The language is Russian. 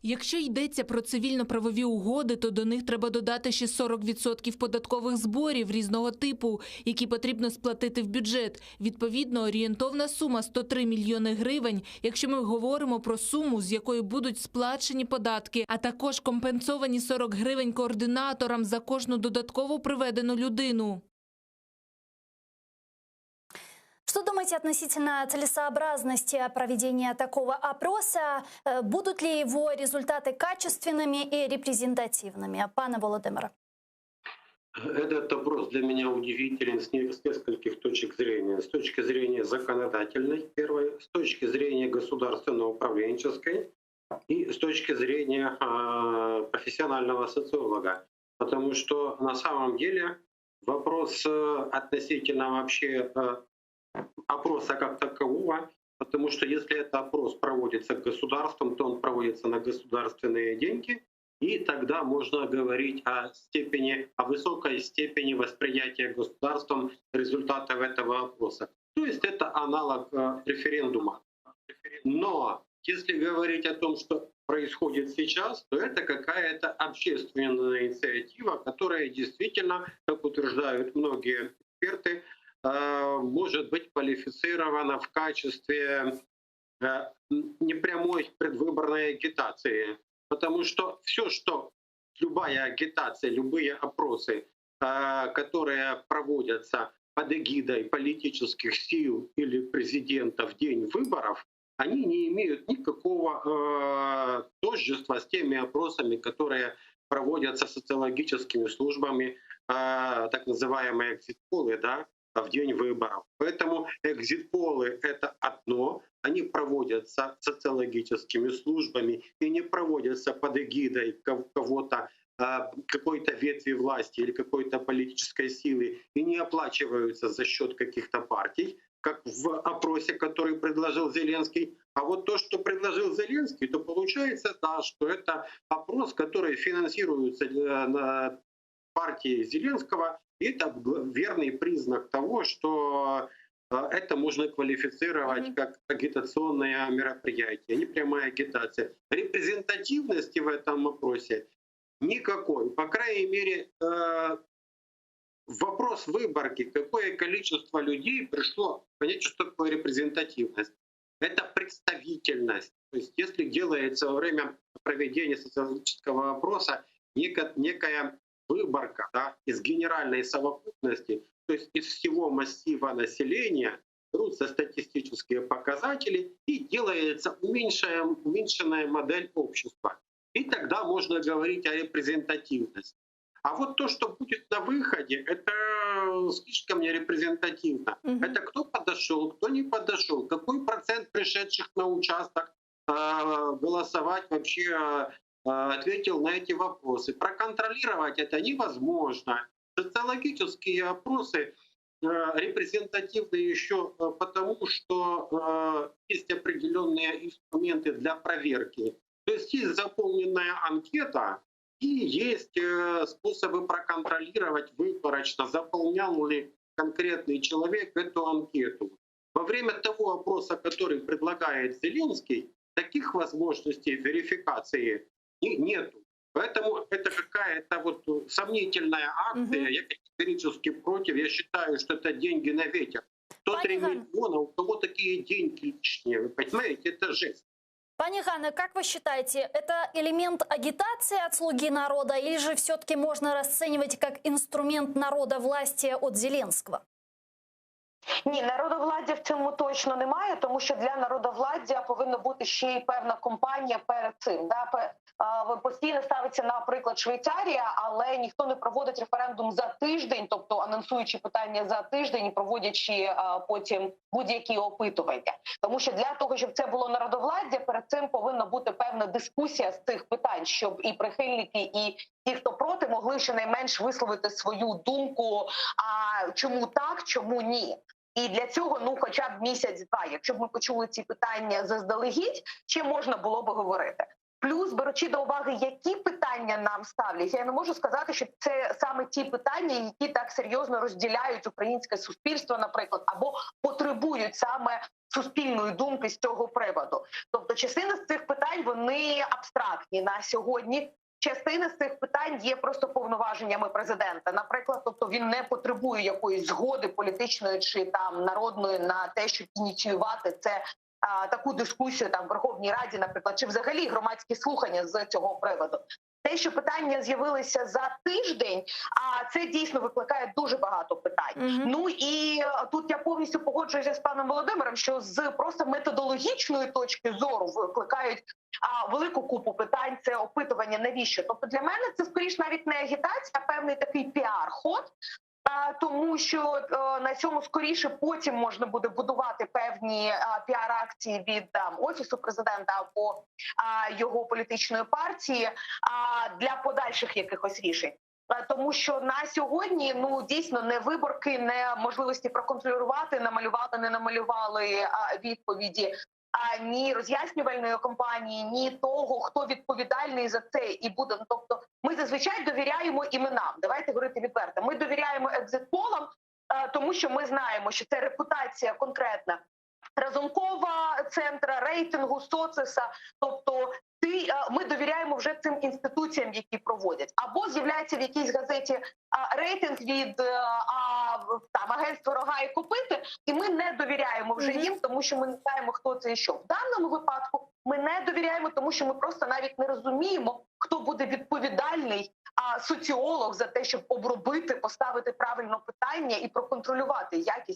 Якщо йдеться про цивільно-правові угоди, то до них треба додати ще 40% податкових зборів різного типу, які потрібно сплатити в бюджет. Відповідно, орієнтовна сума – 103 мільйони гривень, якщо ми говоримо про суму, з якої будуть сплачені податки, а також компенсовані 40 гривень координаторам за кожну додатково приведену людину. Что думаете относительно целесообразности проведения такого опроса? Будут ли его результаты качественными и репрезентативными? Пане Володимире. Этот опрос для меня удивителен с нескольких точек зрения. С точки зрения законодательной, первой, с точки зрения государственно-управленческой и с точки зрения профессионального социолога. Потому что на самом деле вопрос относительно вообще опроса как такового, потому что если этот опрос проводится государством, то он проводится на государственные деньги, и тогда можно говорить о высокой степени восприятия государством результатов этого опроса. То есть это аналог референдума. Но если говорить о том, что происходит сейчас, то это какая-то общественная инициатива, которая действительно, как утверждают многие эксперты, может быть квалифицирована в качестве непрямой предвыборной агитации. Потому что все, что любая агитация, любые опросы, которые проводятся под эгидой политических сил или президента в день выборов, они не имеют никакого тождества с теми опросами, которые проводятся социологическими службами, так называемые экзит-полы, да, в день выборов. Поэтому экзит-полы — это одно, они проводятся социологическими службами и не проводятся под эгидой кого-то, какой-то ветви власти или какой-то политической силы и не оплачиваются за счет каких-то партий, как в опросе, который предложил Зеленский. А вот то, что предложил Зеленский, то получается, да, что это опрос, который финансируется на партии Зеленского, и это верный признак того, что это можно квалифицировать как агитационное мероприятие, не прямая агитация. Репрезентативности в этом опросе никакой. По крайней мере, вопрос выборки, какое количество людей пришло, понять, что такое репрезентативность. Это представительность. То есть если делается во время проведения социологического опроса некая выборка, да, из генеральной совокупности, то есть из всего массива населения, берутся статистические показатели и делается уменьшенная модель общества. И тогда можно говорить о репрезентативности. А вот то, что будет на выходе, это слишком нерепрезентативно. Это кто подошел, кто не подошел, какой процент пришедших на участок голосовать вообще ответил на эти вопросы. Проконтролировать это невозможно. Социологические опросы репрезентативны еще потому, что есть определенные инструменты для проверки. То есть есть заполненная анкета и есть способы проконтролировать выборочно, заполнял ли конкретный человек эту анкету. Во время того опроса, который предлагает Зеленский, таких возможностей верификации нету. Поэтому это какая-то вот сомнительная акция. Я категорически против. Я считаю, что это деньги на ветер. 103 миллиона, у кого такие деньги лишние, вы понимаете, это жесть. Пани Ганна, как вы считаете, это элемент агитации от «Слуги народа» или же все-таки можно расценивать как инструмент народовластия от Зеленского? Ні, народовладдя в цьому точно немає, тому що для народовладдя повинна бути ще й певна компанія перед цим. Постійно ставиться, наприклад, Швейцарія, але ніхто не проводить референдум за тиждень, тобто анонсуючи питання за тиждень і проводячи потім будь-які опитування. Тому що для того, щоб це було народовладдя, перед цим повинна бути певна дискусія з цих питань, щоб і прихильники, і ті, хто проти, могли щонайменш висловити свою думку, а чому так, чому ні. І для цього, хоча б місяць-два, якщо б ми почули ці питання заздалегідь, ще можна було б говорити. Плюс, беручи до уваги, які питання нам ставлять, я не можу сказати, що це саме ті питання, які так серйозно розділяють українське суспільство, наприклад, або потребують саме суспільної думки з цього приводу. Тобто частина з цих питань вони абстрактні на сьогодні. Частина з цих питань є просто повноваженнями президента. Наприклад, тобто він не потребує якоїсь згоди політичної чи там народної на те, щоб ініціювати це таку дискусію там в Верховній Раді, наприклад, чи взагалі громадські слухання з цього приводу. Те, що питання з'явилися за тиждень, а це дійсно викликає дуже багато питань. Ну і тут я повністю погоджуюся з паном Володимиром, що з просто методологічної точки зору викликають велику купу питань. Це опитування навіщо. Тобто для мене це скоріш навіть не агітація, а певний такий піар-ход. Тому що на цьому скоріше потім можна буде будувати певні піар-акції від Офісу президента або його політичної партії для подальших якихось рішень. Тому що на сьогодні, ну, дійсно, не виборки, не можливості проконтролювати, намалювали, не намалювали відповіді, ні роз'яснювальної кампанії, ні того, хто відповідальний за це і буде. Тобто ми зазвичай довіряємо іменам. Давайте говорити відверто. Ми довіряємо екзит-полам, тому що ми знаємо, що це репутація конкретна Разумкова, Центра, рейтингу, Соцеса. Тобто ми довіряємо вже цим інституціям, які проводять. Або з'являється в якійсь газеті рейтинг від агентства «Рога і копити», і ми не довіряємо вже їм, тому що ми не знаємо, хто це і що. В даному випадку ми не довіряємо, тому що ми просто навіть не розуміємо, хто буде відповідальний соціолог за те, щоб обробити, поставити правильно питання і проконтролювати якість